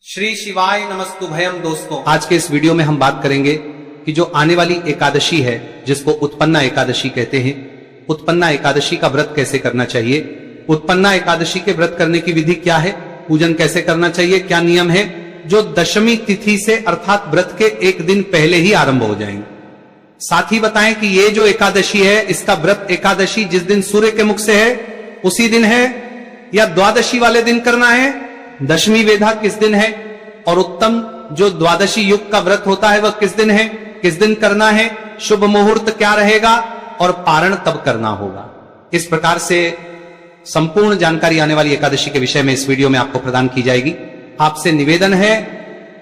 श्री शिवाय नमस्तुभयम। दोस्तों, आज के इस वीडियो में हम बात करेंगे कि जो आने वाली एकादशी है, जिसको उत्पन्ना एकादशी कहते हैं, उत्पन्ना एकादशी का व्रत कैसे करना चाहिए, उत्पन्ना एकादशी के व्रत करने की विधि क्या है, पूजन कैसे करना चाहिए, क्या नियम है, जो दशमी तिथि से अर्थात व्रत के एक दिन पहले ही आरंभ हो जाएंगे। साथ ही बताएं कि ये जो एकादशी है, इसका व्रत एकादशी जिस दिन सूर्य के मुख से है उसी दिन है या द्वादशी वाले दिन करना है, दशमी वेधा किस दिन है, और उत्तम जो द्वादशी युग का व्रत होता है वह किस दिन है, किस दिन करना है, शुभ मुहूर्त क्या रहेगा और पारण तब करना होगा। इस प्रकार से संपूर्ण जानकारी आने वाली एकादशी के विषय में इस वीडियो में आपको प्रदान की जाएगी। आपसे निवेदन है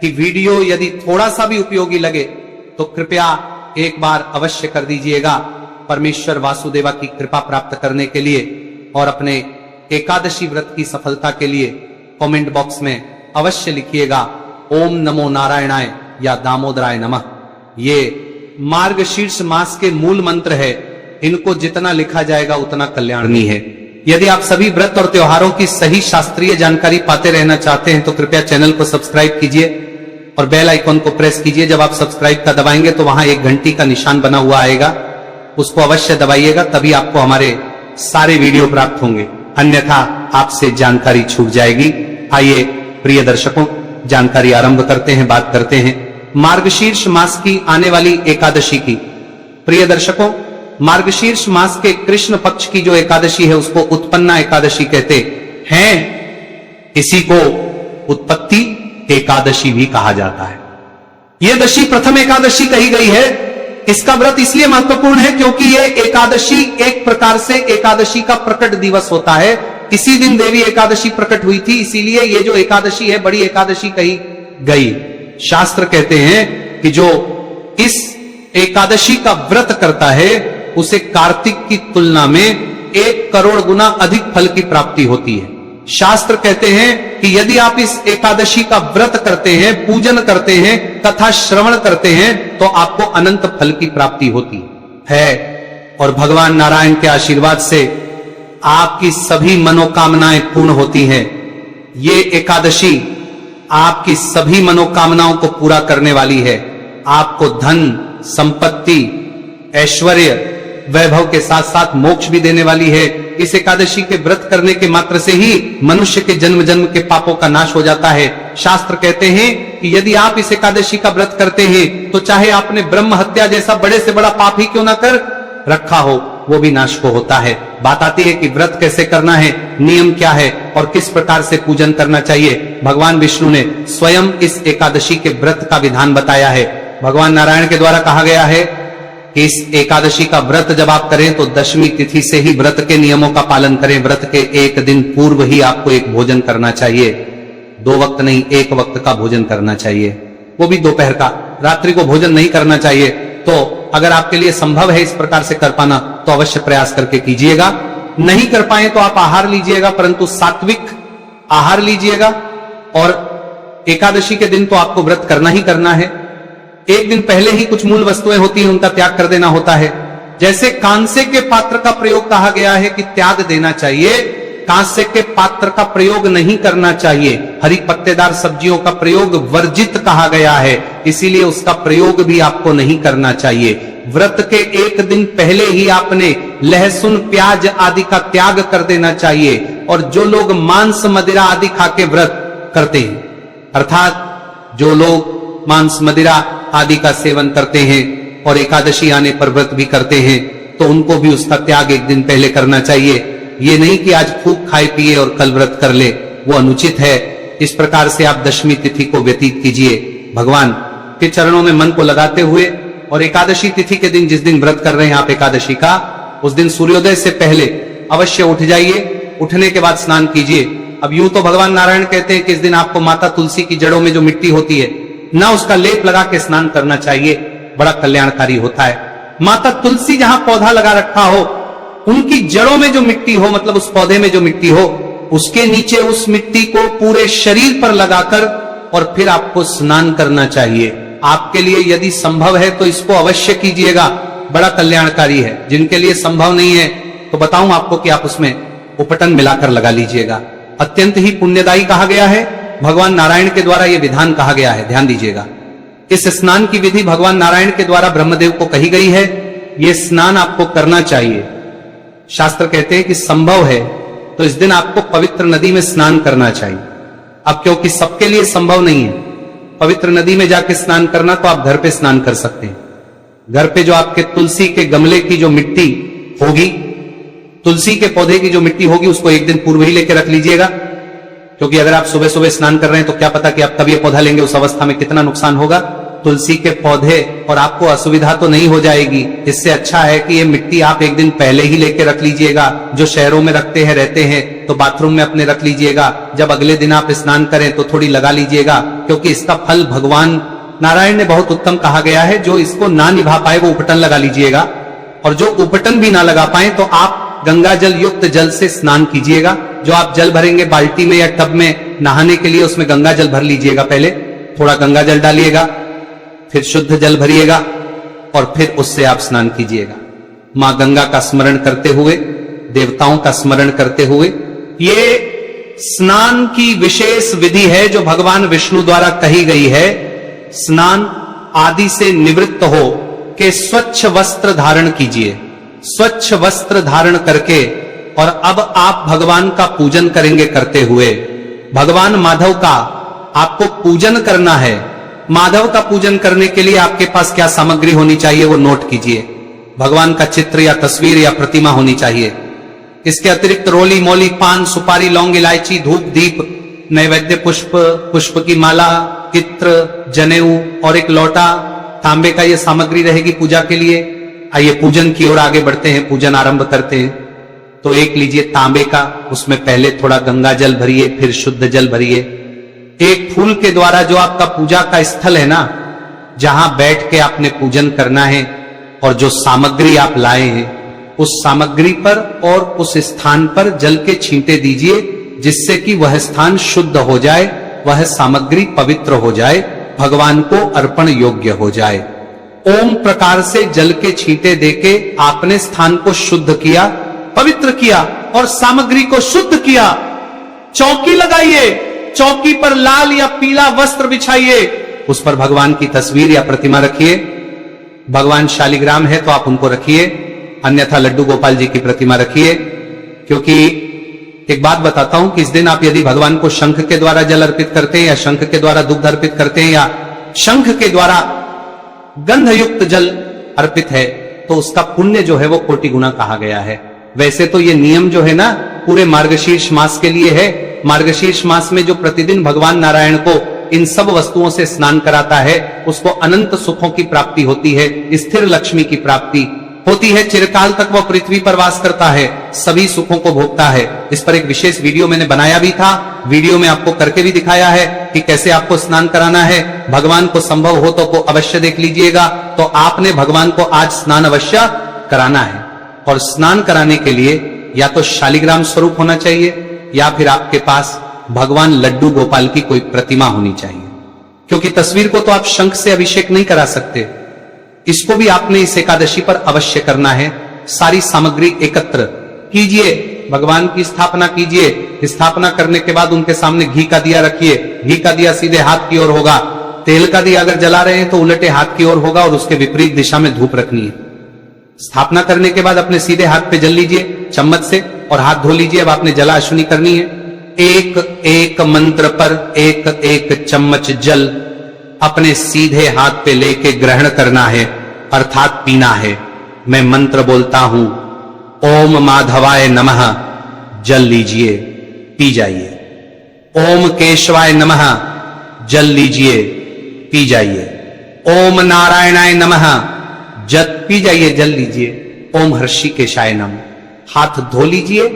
कि वीडियो यदि थोड़ा सा भी उपयोगी लगे तो कृपया एक बार अवश्य कर दीजिएगा। परमेश्वर वासुदेवा की कृपा प्राप्त करने के लिए और अपने एकादशी व्रत की सफलता के लिए कमेंट बॉक्स में अवश्य लिखिएगा ओम नमो नारायणाय या दामोदराय नमः। ये मार्गशीर्ष मास के मूल मंत्र है, इनको जितना लिखा जाएगा उतना कल्याणी है। यदि आप सभी व्रत और त्योहारों की सही शास्त्रीय जानकारी पाते रहना चाहते हैं तो कृपया चैनल को सब्सक्राइब कीजिए और बेल आइकॉन को प्रेस कीजिए। जब आप सब्सक्राइब का दबाएंगे तो वहां एक घंटी का निशान बना हुआ आएगा, उसको अवश्य दबाइएगा, तभी आपको हमारे सारे वीडियो प्राप्त होंगे, अन्यथा आपसे जानकारी छूट जाएगी। आइए प्रिय दर्शकों, जानकारी आरंभ करते हैं, बात करते हैं मार्गशीर्ष मास की आने वाली एकादशी की। प्रिय दर्शकों, मार्गशीर्ष मास के कृष्ण पक्ष की जो एकादशी है उसको उत्पन्ना एकादशी कहते हैं। इसी को उत्पत्ति एकादशी भी कहा जाता है। यह दशी प्रथम एकादशी कही गई है। इसका व्रत इसलिए महत्वपूर्ण है क्योंकि यह एकादशी एक प्रकार से एकादशी का प्रकट दिवस होता है। इसी दिन देवी एकादशी प्रकट हुई थी, इसीलिए यह जो एकादशी है बड़ी एकादशी कही गई। शास्त्र कहते हैं कि जो इस एकादशी का व्रत करता है उसे कार्तिक की तुलना में 1 करोड़ गुना अधिक फल की प्राप्ति होती है। शास्त्र कहते हैं कि यदि आप इस एकादशी का व्रत करते हैं, पूजन करते हैं, कथा श्रवण करते हैं तो आपको अनंत फल की प्राप्ति होती है और भगवान नारायण के आशीर्वाद से आपकी सभी मनोकामनाएं पूर्ण होती हैं। ये एकादशी आपकी सभी मनोकामनाओं को पूरा करने वाली है। आपको धन, संपत्ति, ऐश्वर्य, वैभव के साथ साथ मोक्ष भी देने वाली है। इस एकादशी के व्रत करने के मात्र से ही मनुष्य के जन्म जन्म के पापों का नाश हो जाता है। शास्त्र कहते हैं कि यदि आप इस एकादशी का व्रत करते हैं तो चाहे आपने ब्रह्म हत्या जैसा बड़े से बड़ा पाप ही क्यों ना कर रखा हो, वो भी नाश को होता है। बात आती है कि व्रत कैसे करना है, नियम क्या है और किस प्रकार से पूजन करना चाहिए। भगवान विष्णु ने स्वयं इस एकादशी के व्रत का विधान बताया है। भगवान नारायण के द्वारा कहा गया है कि इस एकादशी का व्रत जब आप करें तो दशमी तिथि से ही व्रत के नियमों का पालन करें। व्रत के एक दिन पूर्व ही आपको एक भोजन करना चाहिए, 2 वक्त नहीं, 1 वक्त का भोजन करना चाहिए, वो भी दोपहर का। रात्रि को भोजन नहीं करना चाहिए। तो अगर आपके लिए संभव है इस प्रकार से कर पाना तो अवश्य प्रयास करके कीजिएगा। नहीं कर पाए तो आप आहार लीजिएगा, परंतु सात्विक आहार लीजिएगा। और एकादशी के दिन तो आपको व्रत करना ही करना है। एक दिन पहले ही कुछ मूल वस्तुएं होती हैं, उनका त्याग कर देना होता है। जैसे कांसे के पात्र का प्रयोग कहा गया है कि त्याग देना चाहिए, कांसे के पात्र का प्रयोग नहीं करना चाहिए। हरी पत्तेदार सब्जियों का प्रयोग वर्जित कहा गया है, इसीलिए उसका प्रयोग भी आपको नहीं करना चाहिए। व्रत के एक दिन पहले ही आपने लहसुन, प्याज आदि का त्याग कर देना चाहिए। और जो लोग मांस, मदिरा आदि खा के व्रत करते हैं, अर्थात जो लोग मांस, मदिरा आदि का सेवन करते हैं और एकादशी आने पर व्रत भी करते हैं, तो उनको भी उसका त्याग एक दिन पहले करना चाहिए। ये नहीं कि आज खूब खाए पिए और कल व्रत कर ले, वो अनुचित है। इस प्रकार से आप दशमी तिथि को व्यतीत कीजिए भगवान के चरणों में मन को लगाते हुए। और एकादशी तिथि के दिन, जिस दिन व्रत कर रहे हैं आप एकादशी का, उस दिन सूर्योदय से पहले अवश्य उठ जाइए। उठने के बाद स्नान कीजिए। अब यूं तो भगवान नारायण कहते हैं कि इस दिन आपको माता तुलसी की जड़ों में जो मिट्टी होती है ना, उसका लेप लगा के स्नान करना चाहिए, बड़ा कल्याणकारी होता है। माता तुलसी जहां पौधा लगा रखा हो, उनकी जड़ों में जो मिट्टी हो, मतलब उस पौधे में जो मिट्टी हो, उसके नीचे उस मिट्टी को पूरे शरीर पर लगाकर और फिर आपको स्नान करना चाहिए। आपके लिए यदि संभव है तो इसको अवश्य कीजिएगा, बड़ा कल्याणकारी है। जिनके लिए संभव नहीं है तो बताऊं आपको कि आप उसमें उपटन मिलाकर लगा लीजिएगा, अत्यंत ही पुण्यदायी कहा गया है। भगवान नारायण के द्वारा यह विधान कहा गया है, ध्यान दीजिएगा। इस स्नान की विधि भगवान नारायण के द्वारा ब्रह्मदेव को कही गई है। यह स्नान आपको करना चाहिए। शास्त्र कहते हैं कि संभव है तो इस दिन आपको पवित्र नदी में स्नान करना चाहिए। अब क्योंकि सबके लिए संभव नहीं है पवित्र नदी में जाके स्नान करना, तो आप घर पे स्नान कर सकते हैं। घर पे जो आपके तुलसी के गमले की जो मिट्टी होगी, तुलसी के पौधे की जो मिट्टी होगी, उसको एक दिन पूर्व ही लेके रख लीजिएगा, क्योंकि अगर आप सुबह सुबह स्नान कर रहे हैं तो क्या पता कि आप तब ये पौधा लेंगे उस अवस्था में कितना नुकसान होगा। तुलसी के पौधे और आपको असुविधा तो नहीं हो जाएगी। इससे अच्छा है कि ये मिट्टी आप एक दिन पहले ही लेके रख लीजिएगा। जो शहरों में रखते हैं रहते हैं तो बाथरूम में अपने रख लीजिएगा। जब अगले दिन आप स्नान करें तो थोड़ी लगा लीजिएगा, क्योंकि इसका फल भगवान नारायण ने बहुत उत्तम कहा गया है। जो इसको ना निभा पाए वो उपटन लगा लीजिएगा, और जो उपटन भी ना लगा पाए तो आप गंगा जल युक्त जल से स्नान कीजिएगा। जो आप जल भरेंगे बाल्टी में या टब में नहाने के लिए, उसमें गंगा जल भर लीजिएगा। पहले थोड़ा गंगा जल डालिएगा, फिर शुद्ध जल भरिएगा और फिर उससे आप स्नान कीजिएगा। मां गंगा का स्मरण करते हुए, देवताओं का स्मरण करते हुए। ये स्नान की विशेष विधि है जो भगवान विष्णु द्वारा कही गई है। स्नान आदि से निवृत्त हो के स्वच्छ वस्त्र धारण कीजिए। स्वच्छ वस्त्र धारण करके और अब आप भगवान का पूजन करेंगे। करते हुए भगवान माधव का आपको पूजन करना है। माधव का पूजन करने के लिए आपके पास क्या सामग्री होनी चाहिए वो नोट कीजिए। भगवान का चित्र या तस्वीर या प्रतिमा होनी चाहिए। इसके अतिरिक्त रोली मोली, पान, सुपारी, लौंग, इलायची, धूप, दीप, नैवेद्य पुष्प, पुष्प की माला, चित्र, जनेऊ और एक लोटा तांबे का ये सामग्री रहेगी पूजा के लिए। आइए पूजन की ओर आगे बढ़ते हैं, पूजन आरंभ करते हैं। तो एक लीजिए तांबे का, उसमें पहले थोड़ा गंगा जल भरिए, फिर शुद्ध जल भरिए। एक फूल के द्वारा जो आपका पूजा का स्थल है ना, जहां बैठ के आपने पूजन करना है, और जो सामग्री आप लाए हैं उस सामग्री पर और उस स्थान पर जल के छींटे दीजिए, जिससे कि वह स्थान शुद्ध हो जाए, वह सामग्री पवित्र हो जाए, भगवान को अर्पण योग्य हो जाए। ओम प्रकार से जल के छींटे देके आपने स्थान को शुद्ध किया, पवित्र किया और सामग्री को शुद्ध किया। चौकी लगाइए, चौकी पर लाल या पीला वस्त्र बिछाइए, उस पर भगवान की तस्वीर या प्रतिमा रखिए। भगवान शालिग्राम है तो आप उनको रखिए, अन्यथा लड्डू गोपाल जी की प्रतिमा रखिए। क्योंकि एक बात बताता हूं कि इस दिन आप यदि भगवान को शंख के द्वारा जल अर्पित करते हैं, या शंख के द्वारा दुग्ध अर्पित करते हैं, या शंख के द्वारा गंध युक्त जल अर्पित है, तो उसका पुण्य जो है वो कोटि गुना कहा गया है। वैसे तो ये नियम जो है ना पूरे मार्गशीर्ष मास के लिए है। मार्गशीर्ष मास में जो प्रतिदिन भगवान नारायण को इन सब वस्तुओं से स्नान कराता है, उसको अनंत सुखों की प्राप्ति होती है, स्थिर लक्ष्मी की प्राप्ति होती है, चिरकाल तक वह पृथ्वी पर वास करता है, सभी सुखों को भोगता है। इस पर एक विशेष वीडियो मैंने बनाया भी था। वीडियो में आपको करके भी दिखाया है कि कैसे आपको स्नान कराना है। भगवान को संभव हो तो अवश्य देख लीजिएगा। तो आपने भगवान को आज स्नान अवश्य कराना है, और स्नान कराने के लिए या तो शालिग्राम स्वरूप होना चाहिए, या फिर आपके पास भगवान लड्डू गोपाल की कोई प्रतिमा होनी चाहिए। क्योंकि तस्वीर को तो आप शंख से अभिषेक नहीं करा सकते, इसको भी आपने इस एकादशी पर अवश्य करना है। सारी सामग्री एकत्र कीजिए, भगवान की स्थापना कीजिए। स्थापना करने के बाद उनके सामने घी का दिया रखिए। घी का दिया सीधे हाथ की ओर होगा। तेल का दिया अगर जला रहे हैं तो उलटे हाथ की ओर होगा, और उसके विपरीत दिशा में धूप रखनी है। स्थापना करने के बाद अपने सीधे हाथ पे जल लीजिए चम्मच से, और हाथ धो लीजिए। अब आपने जला अश्विनी करनी है। एक एक मंत्र पर एक एक चम्मच जल अपने सीधे हाथ पे लेके ग्रहण करना है, अर्थात पीना है। मैं मंत्र बोलता हूं, ओम माधवाय नमः, जल लीजिए, पी जाइए। ओम केशवाय नमः, जल लीजिए, पी जाइए। ओम नारायणाय नमः, पी जाइए, जल लीजिए। ओम हर्षिकेशाय नमः, हाथ धो लीजिए।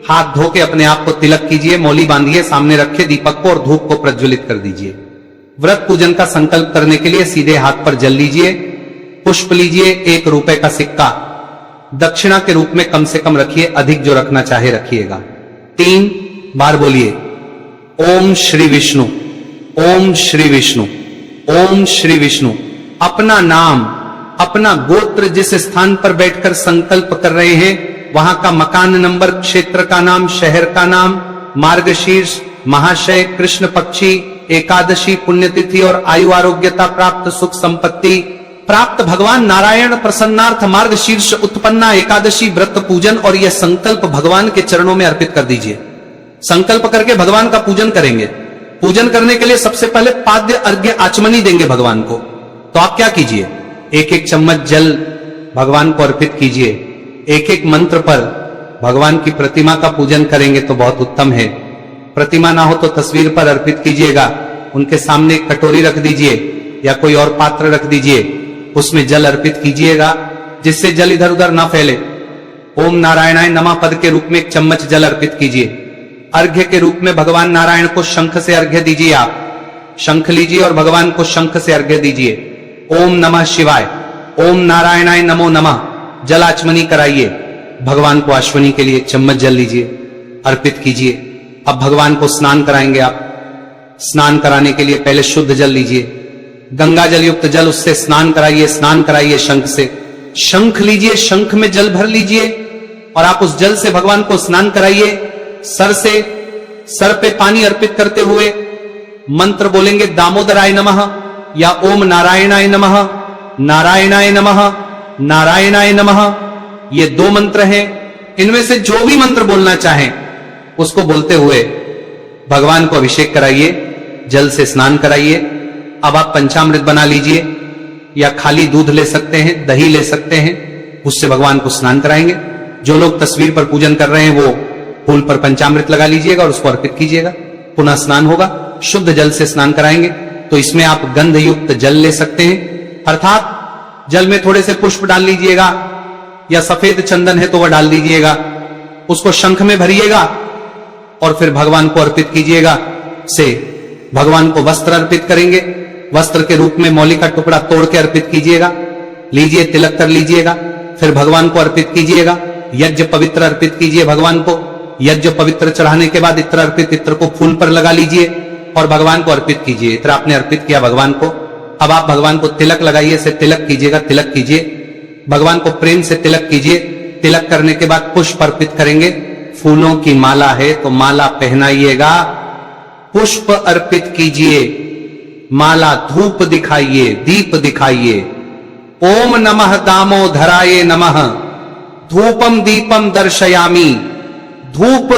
हाथ धो के अपने आप को तिलक कीजिए, मौली बांधिए, सामने रखे दीपक को और धूप को प्रज्वलित कर दीजिए। व्रत पूजन का संकल्प करने के लिए सीधे हाथ पर जल लीजिए। पुष्प लीजिए, 1 रुपए का सिक्का दक्षिणा के रूप में कम से कम रखिए, अधिक जो रखना चाहे रखिएगा। 3 बार बोलिए, ओम श्री विष्णु, ओम श्री विष्णु, ओम श्री विष्णु। अपना नाम, अपना गोत्र, जिस स्थान पर बैठकर संकल्प कर रहे हैं वहां का मकान नंबर, क्षेत्र का नाम, शहर का नाम, मार्गशीर्ष महाशय कृष्ण पक्षी एकादशी पुण्यतिथि और आयु आरोग्यता प्राप्त सुख संपत्ति प्राप्त भगवान नारायण प्रसन्नार्थ मार्ग शीर्ष उत्पन्ना एकादशी व्रत पूजन और यह संकल्प भगवान के चरणों में अर्पित कर दीजिए। संकल्प करके भगवान का पूजन करेंगे। पूजन करने के लिए सबसे पहले पाद्य अर्घ्य आचमनी देंगे भगवान को। तो आप क्या कीजिए, एक एक चम्मच जल भगवान को अर्पित कीजिए। एक एक मंत्र पर भगवान की प्रतिमा का पूजन करेंगे तो बहुत उत्तम है। प्रतिमा ना हो तो तस्वीर पर अर्पित कीजिएगा। उनके सामने एक कटोरी रख दीजिए या कोई और पात्र रख दीजिए, उसमें जल अर्पित कीजिएगा जिससे जल इधर उधर ना फैले। ओम नारायणाय नमः पद के रूप में एक चम्मच जल अर्पित कीजिए। अर्घ्य के रूप में भगवान नारायण को शंख से अर्घ्य दीजिए। आप शंख लीजिए और भगवान को शंख से अर्घ्य दीजिए। ओम नमः शिवाय, ओम नारायणाय नमो नमः जलाचमनी कराइए। भगवान को अश्वनी के लिए एक चम्मच जल लीजिए, अर्पित कीजिए। अब भगवान को स्नान कराएंगे आप। स्नान कराने के लिए पहले शुद्ध जल लीजिए, गंगा जल युक्त जल, उससे स्नान कराइए। स्नान कराइए शंख से। शंख लीजिए, शंख में जल भर लीजिए और आप उस जल से भगवान को स्नान कराइए। सर पे पानी अर्पित करते हुए मंत्र बोलेंगे दामोदराय नमः या ओम नारायणाय नमः, नारायणाय नमः, नारायणाय नमः। ये दो मंत्र हैं। इनमें से जो भी मंत्र बोलना चाहें उसको बोलते हुए भगवान को अभिषेक कराइए, जल से स्नान कराइए। अब आप पंचामृत बना लीजिए या खाली दूध ले सकते हैं, दही ले सकते हैं, उससे भगवान को स्नान कराएंगे। जो लोग तस्वीर पर पूजन कर रहे हैं वो फूल पर पंचामृत लगा लीजिएगा और उसको अर्पित कीजिएगा। पुनः स्नान होगा, शुद्ध जल से स्नान कराएंगे। तो इसमें आप गंध युक्त जल ले सकते हैं, अर्थात जल में थोड़े से पुष्प डाल लीजिएगा या सफेद चंदन है तो वह डाल दीजिएगा। उसको शंख में भरिएगा और फिर भगवान को अर्पित कीजिएगा। से भगवान को वस्त्र अर्पित करेंगे। वस्त्र के रूप में मौली का टुकड़ा तोड़ के अर्पित कीजिएगा। लीजिए, तिलक कर लीजिएगा, फिर भगवान को अर्पित कीजिएगा। यज्ञ पवित्र अर्पित कीजिए भगवान को। यज्ञ पवित्र चढ़ाने के बाद इत्र अर्पित, इत्र को फूल पर लगा लीजिए और भगवान को अर्पित कीजिए। इत्र आपने अर्पित किया भगवान को। अब आप भगवान को तिलक लगाइए, से तिलक कीजिएगा। तिलक कीजिए, भगवान को प्रेम से तिलक कीजिए। तिलक करने के बाद पुष्प अर्पित करेंगे। फूलों की माला है तो माला पहनाइएगा, पुष्प अर्पित कीजिए, माला, धूप दिखाइए, दीप दिखाइए। ओम नमः दामोदराय नमः धूपम दीपम दर्शयामी। धूप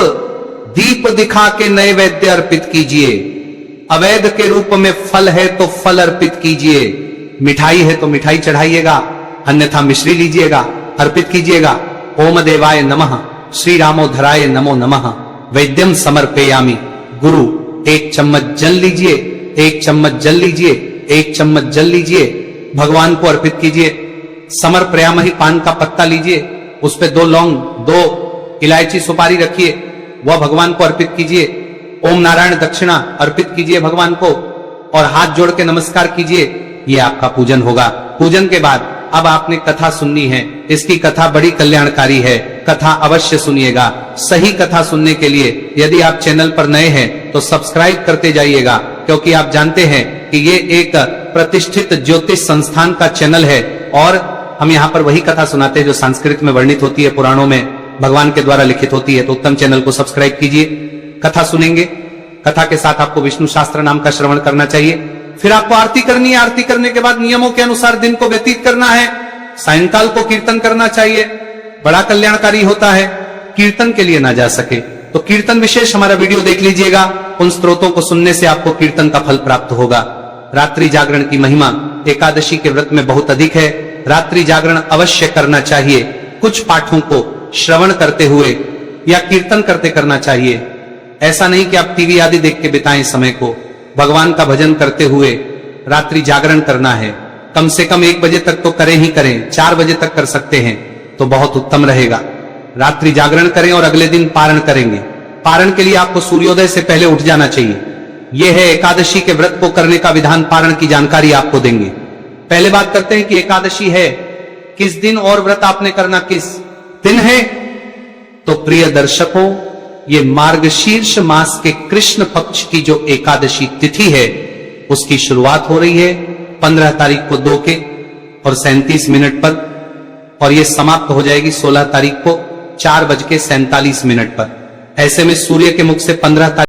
दीप दिखा के नैवेद्य अर्पित कीजिए। अवैध के रूप में फल है तो फल अर्पित कीजिए। मिठाई है तो मिठाई चढ़ाइएगा, अन्यथा मिश्री लीजिएगा, अर्पित कीजिएगा। ओम देवाय नमः, श्री रामोधराय नमो नमः, वैद्यम समर्पयामि। गुरु, एक चम्मच जल लीजिए, एक चम्मच जल लीजिए, एक चम्मच जल लीजिए, भगवान को अर्पित कीजिए। समर्पयामि, पान का पत्ता लीजिए, उस पे 2 लौंग, 2 इलायची सुपारी रखिए, वह भगवान को अर्पित कीजिए। ओम नारायण दक्षिणा अर्पित कीजिए भगवान को और हाथ जोड़ के नमस्कार कीजिए। यह आपका पूजन होगा। पूजन के बाद अब आपने कथा सुननी है। इसकी कथा बड़ी कल्याणकारी है, कथा अवश्य सुनिएगा। सही कथा सुनने के लिए यदि आप चैनल पर नए हैं तो सब्सक्राइब करते जाइएगा, क्योंकि आप जानते हैं कि ये एक प्रतिष्ठित ज्योतिष संस्थान का चैनल है और हम यहाँ पर वही कथा सुनाते हैं जो संस्कृत में वर्णित होती है, पुराणों में भगवान के द्वारा लिखित होती है। तो उत्तम चैनल को सब्सक्राइब कीजिए। कथा सुनेंगे, कथा के साथ आपको विष्णु शास्त्र नाम का श्रवण करना चाहिए। फिर आपको आरती करनी है। आरती करने के बाद नियमों के अनुसार दिन को व्यतीत करना है। सायंकाल को कीर्तन करना चाहिए, बड़ा कल्याणकारी होता है। कीर्तन के लिए ना जा सके तो कीर्तन विशेष हमारा वीडियो देख लीजिएगा। उन स्त्रोतों को सुनने से आपको कीर्तन का फल प्राप्त होगा। रात्रि जागरण की महिमा एकादशी के व्रत में बहुत अधिक है। रात्रि जागरण अवश्य करना चाहिए। कुछ पाठों को श्रवण करते हुए या कीर्तन करते करना चाहिए। ऐसा नहीं कि आप टीवी आदि देख के बिताएं समय को। भगवान का भजन करते हुए रात्रि जागरण करना है। कम से कम 1 बजे तक तो करें ही करें, 4 बजे तक कर सकते हैं तो बहुत उत्तम रहेगा। रात्रि जागरण करें और अगले दिन पारण करेंगे। पारण के लिए आपको सूर्योदय से पहले उठ जाना चाहिए। यह है एकादशी के व्रत को करने का विधान। पारण की जानकारी आपको देंगे। पहले बात करते हैं कि एकादशी है किस दिन और व्रत आपने करना किस दिन है। तो प्रिय दर्शकों, ये मार्गशीर्ष मास के कृष्ण पक्ष की जो एकादशी तिथि है उसकी शुरुआत हो रही है 15 तारीख को 2:37 पर और ये समाप्त हो जाएगी 16 तारीख को 4:47 पर। ऐसे में सूर्य के मुख से 15 तारीख